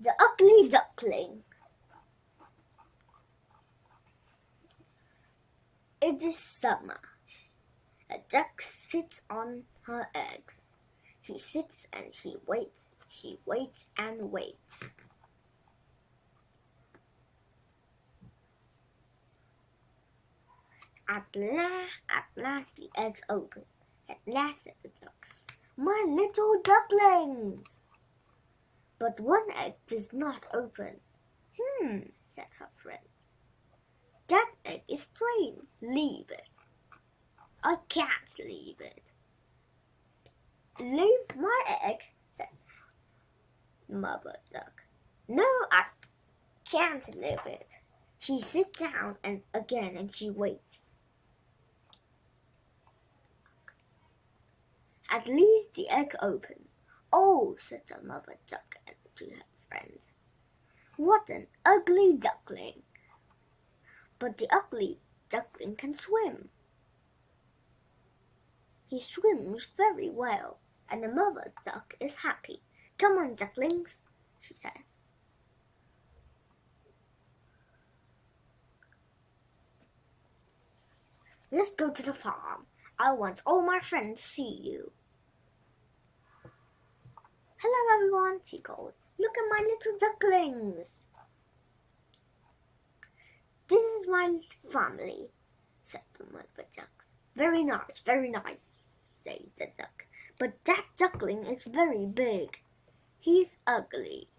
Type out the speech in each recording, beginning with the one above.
The ugly duckling. It is summer. A duck sits on her eggs. She sits and she waits and waits. At last the eggs open. At last, said the ducks, "My little ducklings!" But one egg does not open. Said her friend. "That egg is strange. Leave it." "I can't leave it." "Leave my egg?" said Mother Duck. "No, I can't leave it." She sits down and she waits. At least the egg opened. "Oh," said the Mother Duck to her friends, "what an ugly duckling!" But the ugly duckling can swim. He swims very well, and the Mother Duck is happy. "Come on, ducklings," she says. "Let's go to the farm. I want all my friends to see you." "Hello, everyone," she called. "Look at my little ducklings." "This is my family," said the Mother Duck. Very nice," says the duck. "But that duckling is very big. He's ugly."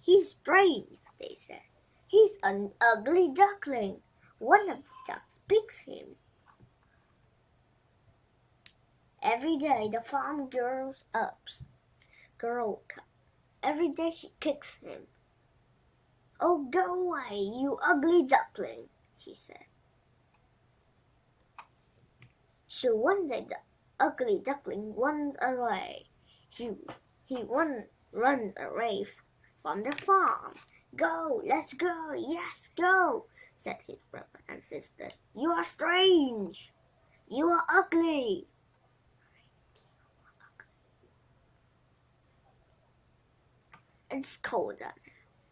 "He's strange," they said. "He's an ugly duckling. One of the ducks picks him." Every day the farm girl every day she kicks him. "Oh, go away, you ugly duckling," she said. So one day the ugly duckling runs away. He runs away from the farm. "Go, let's go, yes, go," said his brother and sister. "You are strange. You are ugly." It's colder.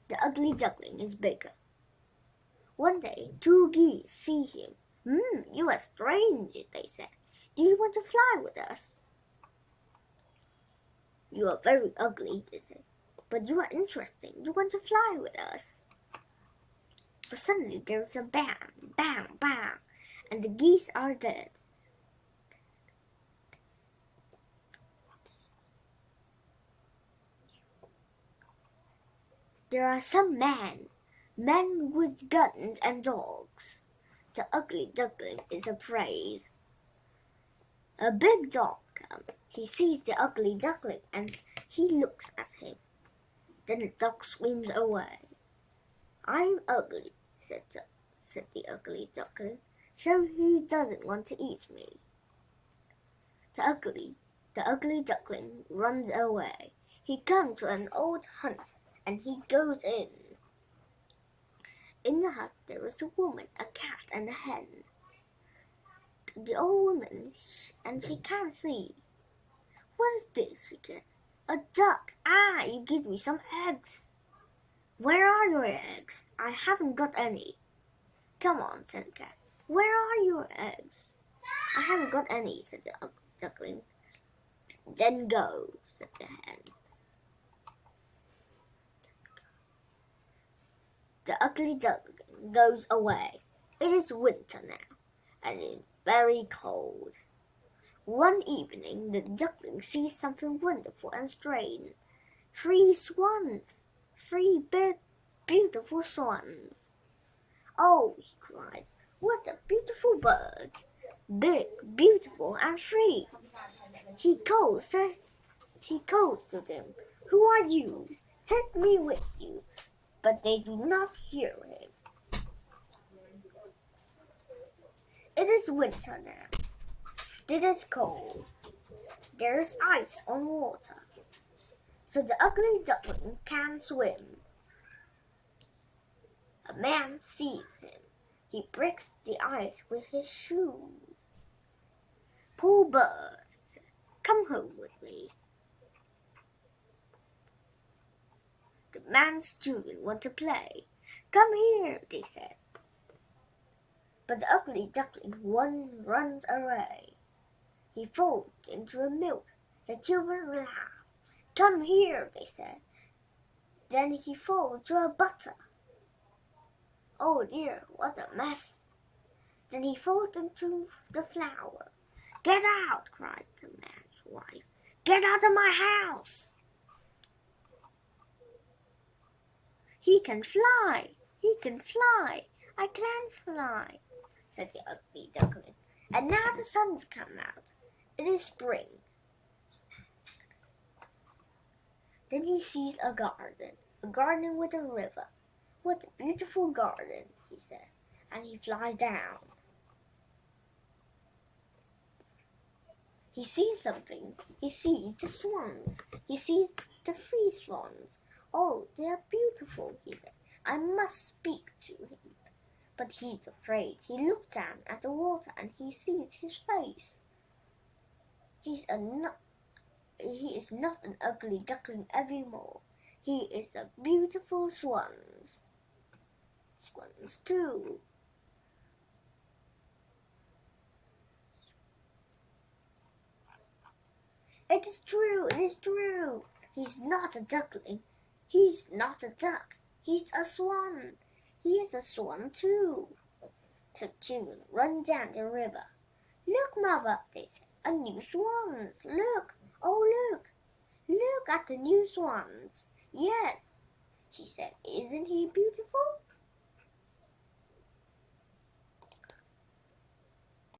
The ugly duckling is bigger. One day, two geese see him. You are strange," they said. "Do you want to fly with us?" "You are very ugly," they said, "but you are interesting. You want to fly with us?" But suddenly there's a bang, bang, bang, and the geese are dead. There are some men with guns and dogs. The ugly duckling is afraid. A big dog comes. He sees the ugly duckling and he looks at him. Then the dog swims away. "I'm ugly," said the ugly duckling, "so he doesn't want to eat me." The ugly duckling runs away. He comes to an old hut and he goes in. In the hut there is a woman, a cat, and a hen. The old woman, and she can't see. "What is this?" she said. "A duck. Ah, you give me some eggs." "Where are your eggs?" "I haven't got any." "Come on," said the cat. "Where are your eggs?" "I haven't got any," said the duckling. "Then go," said the hen. The ugly duckling goes away. It is winter now, and it is very cold. One evening the duckling sees something wonderful and strange. 3 swans, 3 big, beautiful swans. "Oh," he cries, "what a beautiful birds! Big, beautiful, and free." He calls to them, "Who are you? Take me with you." But they do not hear him. It is winter now. It is cold. There is ice on water. So the ugly duckling can't swim. A man sees him. He breaks the ice with his shoes. Poor bird, come home with me. The man's children want to play. Come here, they said. But the ugly duckling runs away. He falls into a milk. The children laugh. Come here, they said. Then he falls into a butter. Oh dear, what a mess. Then he falls into the flour. Get out, cried the man's wife. Get out of my house. He can fly, he can fly. I can't fly, said the ugly duckling. And now the sun's come out. It is spring. Then he sees a garden with a river. What a beautiful garden, he said, and he flies down. He sees something. He sees the swans. He sees the 3 swans. Oh, they are beautiful, he said. I must speak to him. But he's afraid. He looks down at the water and he sees his face. He is not an ugly duckling anymore. He is a beautiful swans. Swans too. It is true, it is true. He's not a duckling. He's not a duck. He's a swan. He is a swan too. So children run down the river. Look, mother, they said, a new swans. Look, oh look. Look at the new swans. Yes, she said, isn't he beautiful?